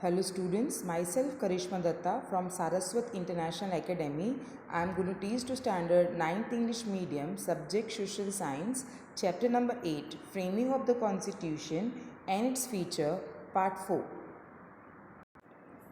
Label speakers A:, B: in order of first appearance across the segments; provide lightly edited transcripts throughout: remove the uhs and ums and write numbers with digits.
A: Hello students, myself Karishma Datta from Saraswat International Academy. I am going to teach to standard 9th English medium, subject social science, chapter number 8, framing of the constitution and its feature, part 4.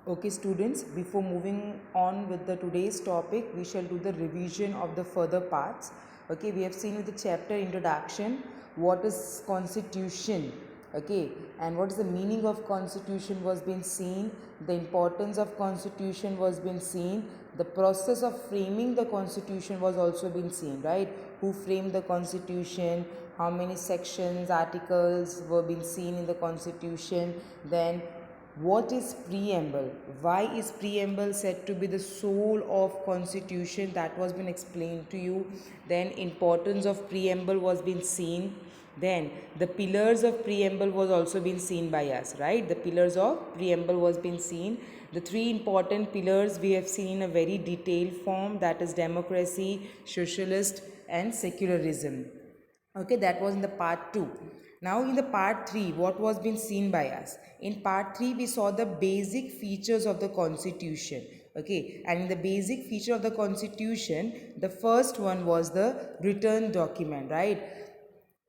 A: Okay students, before moving on with the today's topic, we shall do the revision of the further parts. Okay, we have seen with the chapter introduction what is constitution, okay, and what is the meaning of constitution was being seen, the importance of constitution was being seen, the process of framing the constitution was also being seen, right? Who framed the constitution, how many sections, articles were being seen in the constitution, then what is preamble? Why is preamble said to be the soul of constitution? That was been explained to you. Then importance of preamble was been seen. Then the pillars of preamble was also been seen by us, right? The pillars of preamble was been seen. The three important pillars we have seen in a very detailed form, that is democracy, socialist and secularism. Okay, that was in the part 2. Now in the part 3, what was being seen by us? In part 3, we saw the basic features of the constitution. Okay, and in the basic feature of the constitution, the first one was the written document, right?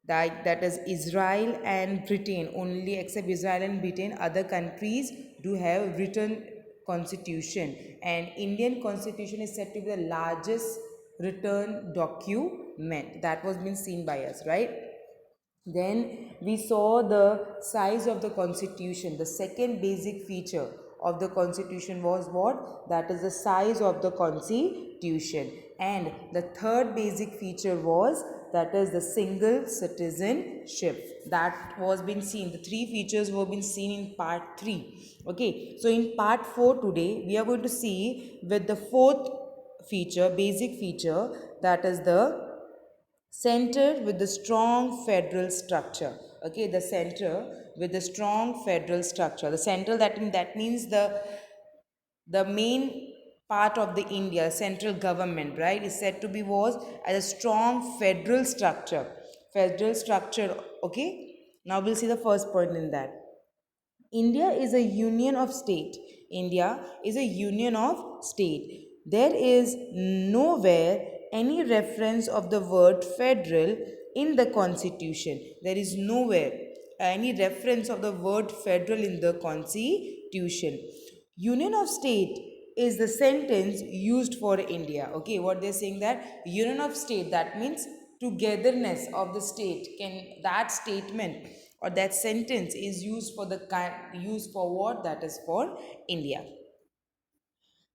A: That is Israel and Britain, only except Israel and Britain, other countries do have written constitution, and Indian constitution is said to be the largest written document that was been seen by us, right? Then we saw the size of the constitution. The second basic feature of the constitution was what? That is the size of the constitution. And the third basic feature was, that is the single citizenship. That was been seen. The three features were been seen in part 3. Okay, so in part 4 today we are going to see with the fourth feature, basic feature, that is the center with the strong federal structure. Okay, the center with the strong federal structure. The central, that means the main part of the India central government, right, is said to be was as a strong federal structure. Federal structure. Okay, now we'll see the first point in that. India is a union of state. India is a union of state. There is nowhere any reference of the word federal in the constitution. There is nowhere any reference of the word federal in the constitution. Union of state is the sentence used for India. Okay, what they're saying, that union of state, that means togetherness of the state. Can that statement or that sentence is used for the used for what? That is for India.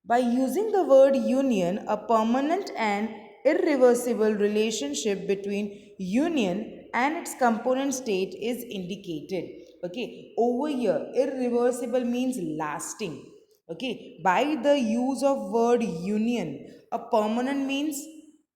A: By using the word union, a permanent and irreversible relationship between union and its component state is indicated. Okay, over here, irreversible means lasting. Okay, by the use of word union, a permanent means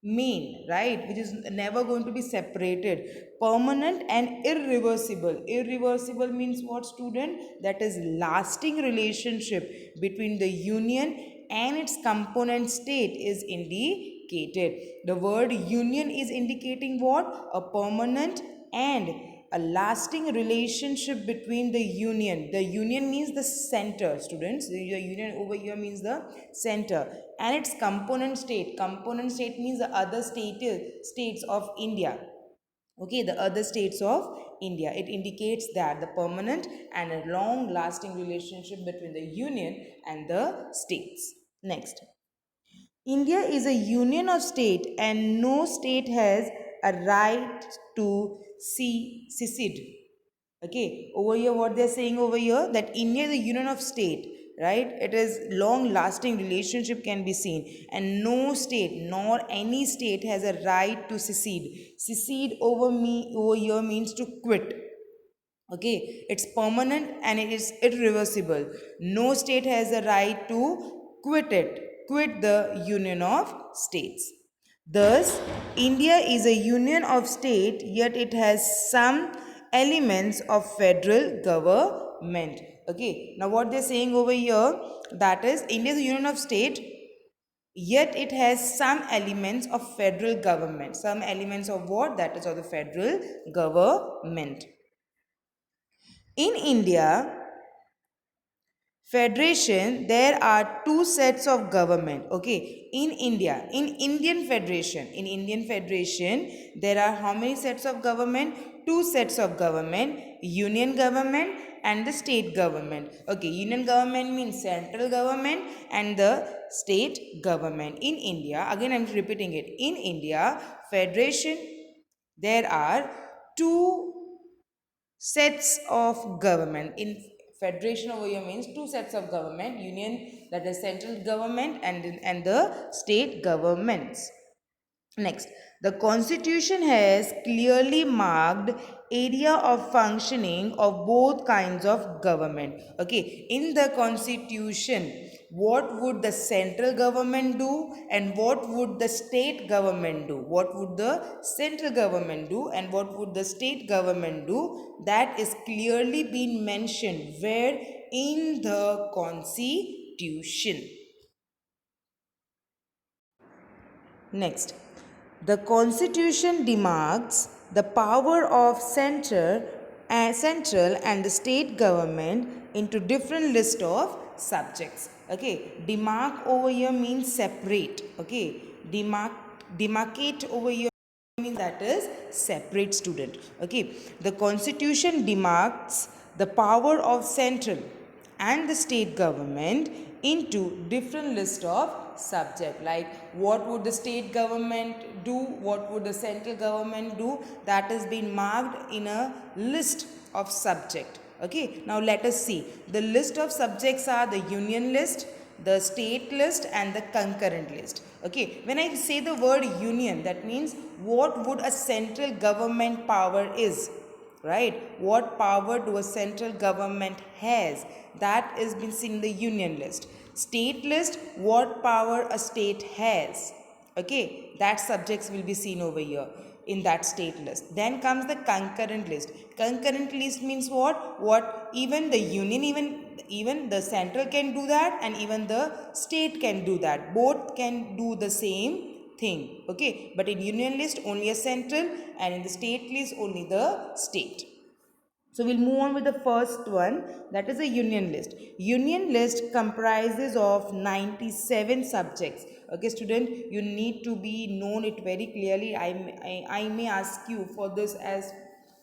A: main, right, which is never going to be separated. Permanent and irreversible. Irreversible means what, student? That is lasting relationship between the union and its component state is indicated. The word union is indicating what? A permanent and a lasting relationship between the union. The union means the center, students. The union over here means the center, and its component state. Component state means the other states of India. Okay, the other states of India. It indicates that the permanent and a long lasting relationship between the union and the states. Next, India is a union of state and no state has a right to secede. Okay, over here what they're saying over here, that India is a union of state, right? It is long lasting relationship can be seen, and no state nor any state has a right to secede. Secede over here means to quit. Okay, it's permanent and it is irreversible. No state has a right to quit the union of states. Thus, India is a union of state, yet it has some elements of federal government. Okay, now what they're saying over here, that is India is a union of state, yet it has some elements of federal government. Some elements of what? That is of the federal government. In India, Federation, there are two sets of government. Okay, in India, in Indian Federation, there are how many sets of government? Two sets of government: union government and the state government. Okay, union government means central government and the state government. In India, again I'm repeating it. In India, Federation, there are two sets of government. In federation over here means two sets of government: union, that is central government, and the state governments. Next, the constitution has clearly marked area of functioning of both kinds of government. Okay, in the constitution, what would the central government do and what would the state government do? What would the central government do and what would the state government do? That is clearly been mentioned where? In the constitution. Next, the constitution demarks the power of central and the state government into different list of subjects. Okay, demark over here means separate. Okay, demarcate over here means that is separate, student. Okay, the constitution demarks the power of central and the state government into different list of subject. Like what would the state government do, what would the central government do, that has been marked in a list of subject. Okay, now let us see. The list of subjects are the union list, the state list, and the concurrent list. Okay, when I say the word union, that means what would a central government power is, right? What power do a central government has, that is been seen in the union list. State list, what power a state has. Okay, that subjects will be seen over here in that state list. Then comes the concurrent list. Concurrent list means what even the union, even the central can do that and even the state can do that. Both can do the same thing. Okay, but in union list only a central and in the state list only the state. So we'll move on with the first one, that is a union list. Union list comprises of 97 subjects. Okay, student, you need to be known it very clearly. I may ask you for this as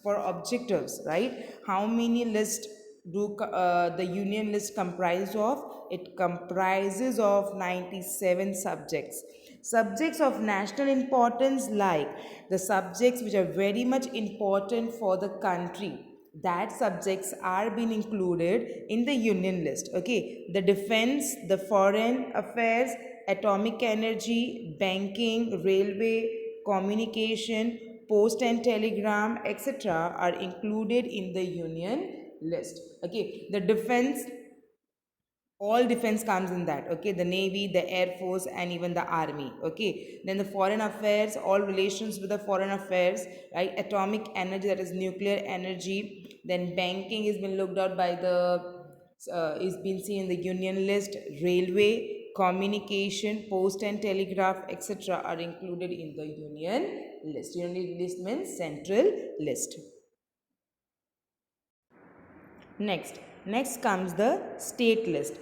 A: for objectives, right? How many lists do the union list comprise of? It comprises of 97 subjects. Subjects of national importance, like the subjects which are very much important for the country, that subjects are being included in the union list. Okay, the defense, the foreign affairs, atomic energy, banking, railway, communication, post and telegram, etc. are included in the union list. Okay, the defense, all defense comes in that. Okay, the navy, the air force, and even the army. Okay, then the foreign affairs, all relations with the foreign affairs, right? Atomic energy, that is nuclear energy. Then banking has been looked out by the is been seen in the union list. Railway, communication, post and telegraph, etc. are included in the union list. Union list means central list. Next comes the state list.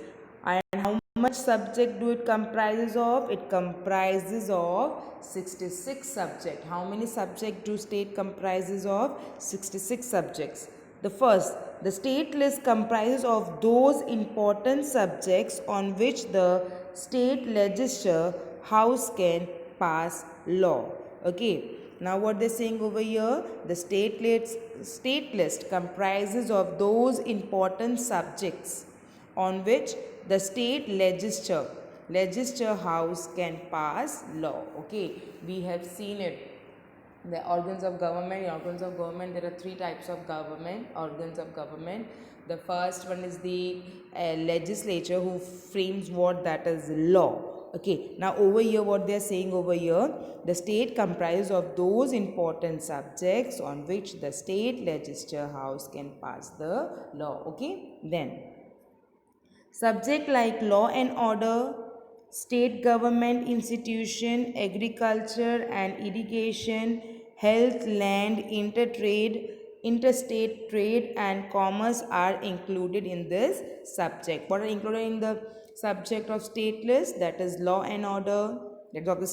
A: And how much subject do it comprises of? It comprises of 66 subject. How many subject do state comprises of? 66 subjects. The first, the state list comprises of those important subjects on which the state legislature house can pass law. Okay. Now what they're saying over here, the state list comprises of those important subjects on which the state legislature house can pass law. Okay, we have seen it. The organs of government, there are three types of government, organs of government. The first one is the legislature, who frames what, that is law. Okay, now over here what they are saying over here, the state comprises of those important subjects on which the state legislature house can pass the law. Okay, then subject like law and order, state government institution, agriculture and irrigation, health, land, intertrade, interstate trade and commerce are included in this subject. What are included in the subject of state list? That is law and order, that is of the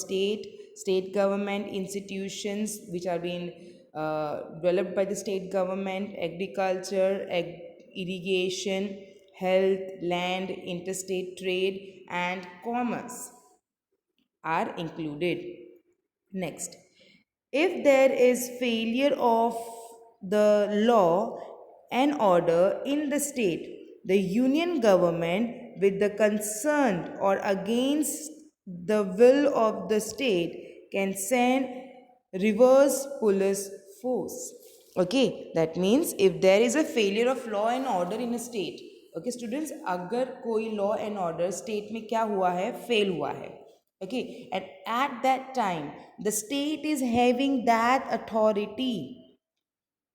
A: state government, institutions which are being developed by the state government, agriculture, irrigation, health, land, interstate trade and commerce are included. Next, if there is failure of the law and order in the state, the union government, with the concerned or against the will of the state, can send reverse police force. Okay, that means if there is a failure of law and order in a state, okay students, अगर कोई law and order state में क्या हुआ है, fail हुआ है, okay, and at that time the state is having that authority,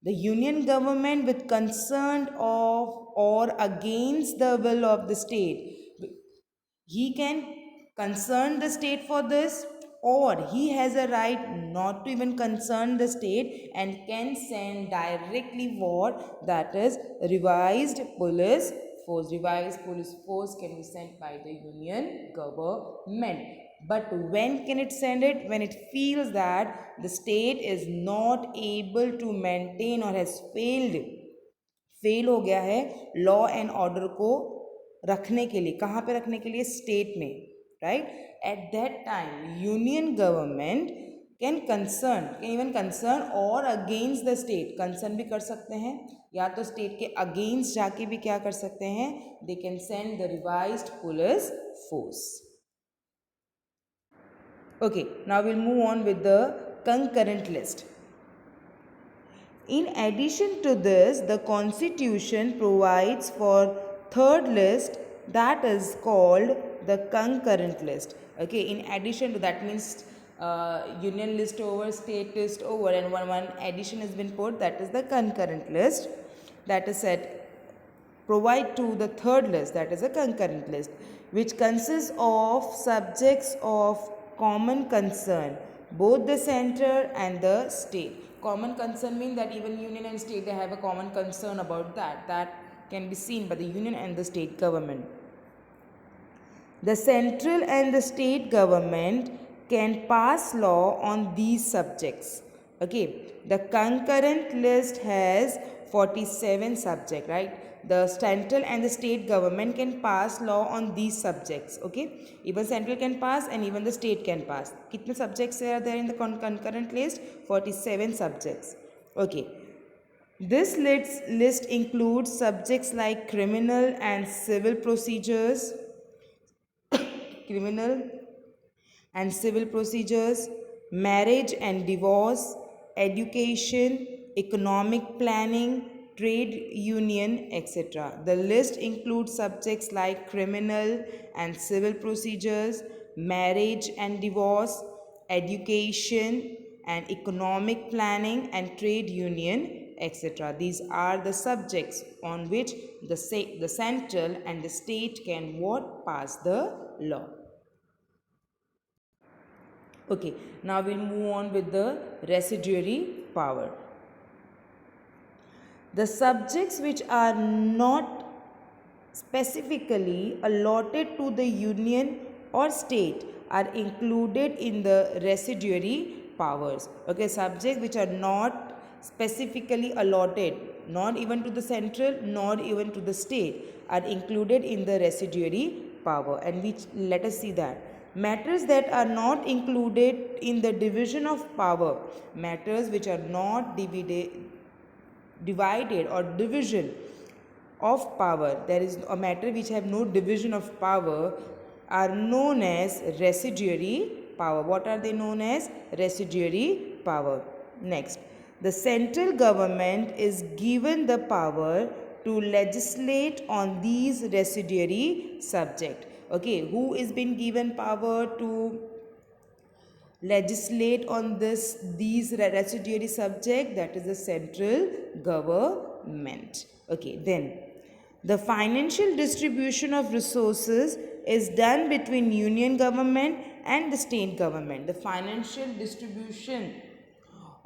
A: the union government with concern of or against the will of the state, he can concern the state for this, or he has a right not to even concern the state and can send directly what, that is revised police force. Revised police force can be sent by the union government. But when can it send it? When it feels that the state is not able to maintain or has fail हो गया है law and order को रखने के लिए. कहाँ पे रखने के लिए? स्टेट में, right. At that time union government can even concern और अगेंस्ट द स्टेट. कंसर्न भी कर सकते हैं या तो स्टेट के अगेंस्ट जाके भी क्या कर सकते हैं, they can send the revised police force. Okay, now we'll move on with the concurrent list. In addition to this, the Constitution provides for third list, that is called the concurrent list. Okay, in addition to that means union list over, state list over, and one addition has been put, that is the concurrent list. That is said, provide to the third list, that is a concurrent list, which consists of subjects of common concern, both the center and the state. Common concern means that even union and state, they have a common concern about that can be seen by the union and the state government. The central and the state government can pass law on these subjects. Okay, the concurrent list has 47 subjects, right? The central and the state government can pass law on these subjects. Okay, even central can pass and even the state can pass. Kitne subjects are there in the concurrent list? 47 subjects. Okay, this list includes subjects like criminal and civil procedures, marriage and divorce, education, economic planning, trade union, etc. The list includes subjects like criminal and civil procedures, marriage and divorce, education and economic planning, and trade union, etc. These are the subjects on which the central and the state can what? Pass the law. Okay, now we'll move on with the residuary power. The subjects which are not specifically allotted to the union or state are included in the residuary powers. Okay, subjects which are not specifically allotted, not even to the central, nor even to the state, are included in the residuary power. And which, let us see that. Matters that are not included in the division of power, matters which are not divided or division of power, there is a matter which have no division of power, are known as residuary power. What are they known as? Residuary power. Next, the central government is given the power to legislate on these residuary subject. Okay, who is being given power to legislate on these residuary subject? That is the central government. Okay, then the financial distribution of resources is done between union government and the state government. The financial distribution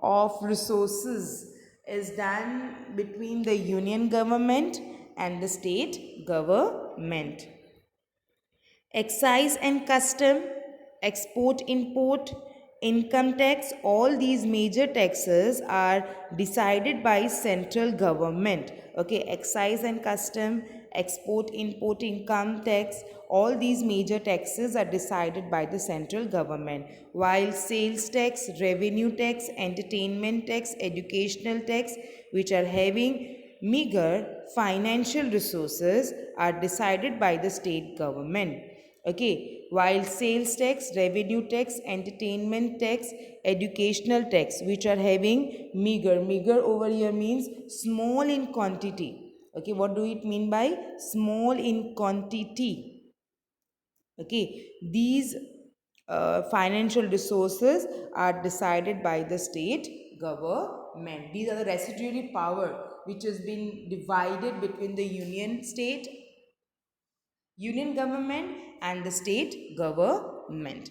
A: of resources is done between the union government and the state government. Excise and custom, export import, income tax, all these major taxes are decided by central government. Okay, excise and custom, export import, income tax, all these major taxes are decided by the central government, while sales tax, revenue tax, entertainment tax, educational tax, which are having meager financial resources, are decided by the state government. Okay, while sales tax, revenue tax, entertainment tax, educational tax, which are having meager over here means small in quantity. Okay, what do it mean by small in quantity? Okay, these financial resources are decided by the state government. These are the residuary power which has been divided between the union government and the state government.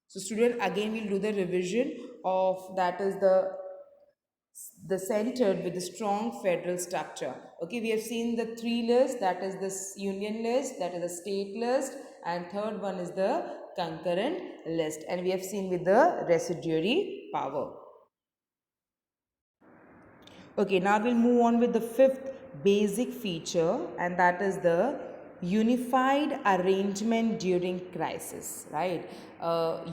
A: So student, again we'll do the revision of, that is the centered with the strong federal structure. Okay, we have seen the three lists, that is the union list, that is the state list, and third one is the concurrent list, and we have seen with the residuary power. Okay, now we'll move on with the fifth basic feature, and that is the unified arrangement during crisis, right?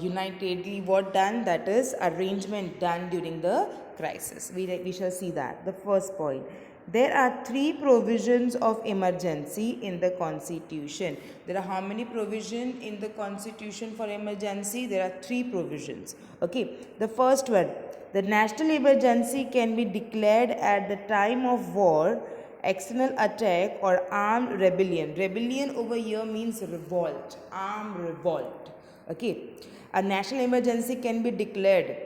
A: Unitedly what done, that is arrangement done during the crisis. We shall see that. The first point, there are three provisions of emergency in the constitution. There are how many provisions in the constitution for emergency? There are three provisions. Okay, the first one, the national emergency can be declared at the time of war, external attack, or armed rebellion. Rebellion over here means revolt, armed revolt. Okay, a national emergency can be declared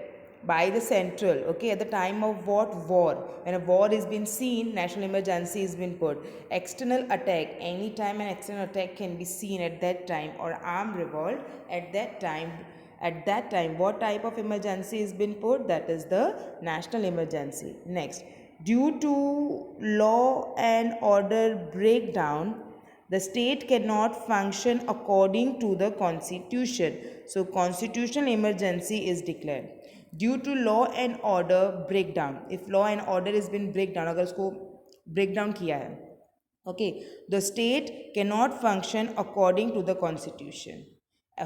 A: by the central, okay, at the time of what? War. When a war is being seen, national emergency is being put. External attack, any time an external attack can be seen at that time, or armed revolt at that time. At that time, what type of emergency is been put? That is the national emergency. Next, due to law and order breakdown, the state cannot function according to the constitution. So constitutional emergency is declared due to law and order breakdown. If law and order has been breakdown, अगर उसको breakdown किया है, okay, the state cannot function according to the constitution.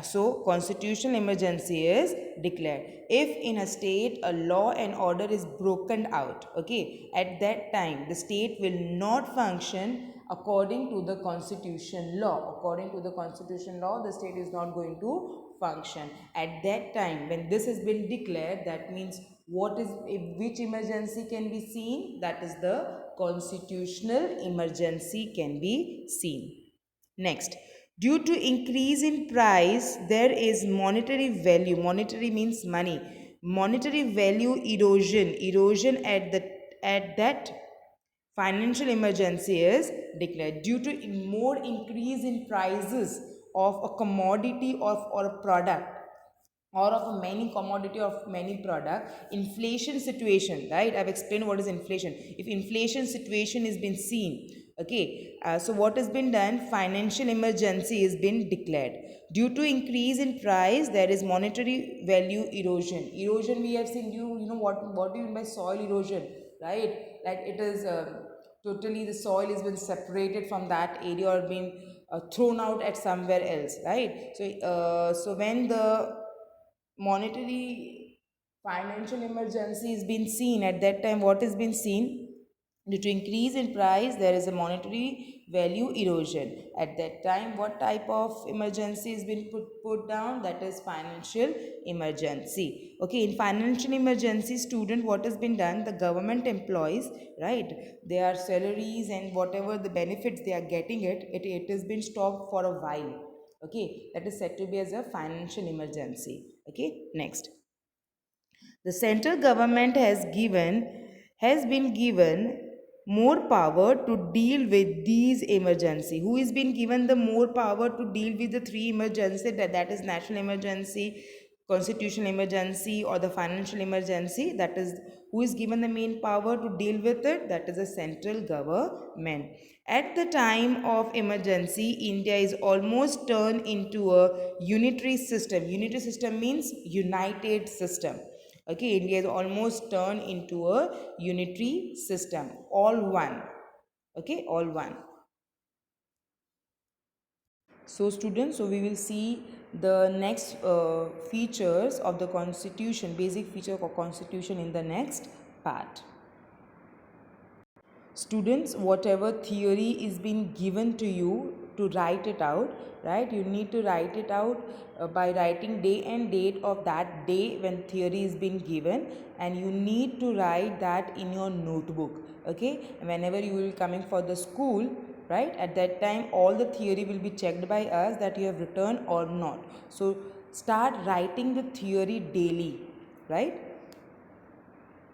A: So constitutional emergency is declared if in a state a law and order is broken out. Okay, at that time the state will not function according to the constitution law. According to the constitution law, the state is not going to function at that time. When this has been declared, that means what is, which emergency can be seen? That is the constitutional emergency can be seen. Next, due to increase in price, there is monetary value. Monetary means money. Monetary value erosion. Erosion at that financial emergency is declared due to more increase in prices of a commodity or a product, or of a many commodity of many product. Inflation situation, right? I've explained what is inflation. If inflation situation is been seen, okay, so what has been done? Financial emergency is been declared due to increase in price. There is monetary value erosion. Erosion we have seen. You know what do you mean by soil erosion, right? Like it is totally the soil has been separated from that area or been thrown out at somewhere else, right? So when the monetary financial emergency is been seen, at that time what is been seen? Due to increase in price, there is a monetary value erosion. At that time, what type of emergency is been put down? That is financial emergency. Okay, in financial emergency, student, what has been done? The government employees, right, their salaries and whatever the benefits they are getting, it has been stopped for a while. Okay, that is said to be as a financial emergency. Okay, next, the central government has been given more power to deal with these emergency. Who is been given the more power to deal with the three emergency? That is national emergency, constitutional emergency or the financial emergency, that is who is given the main power to deal with it, that is the central government. At the time of emergency, India is almost turned into a unitary system. Unitary system means united system. Okay, India is almost turned into a unitary system, all one. Okay, all one. So students, so we will see the next features of the constitution, basic feature of constitution in the next part. Students, whatever theory is being given to you to write it out, right, you need to write it out by writing day and date of that day when theory is being given, and you need to write that in your notebook. Okay, whenever you will coming for the school, right, at that time all the theory will be checked by us that you have written or not. So start writing the theory daily, right?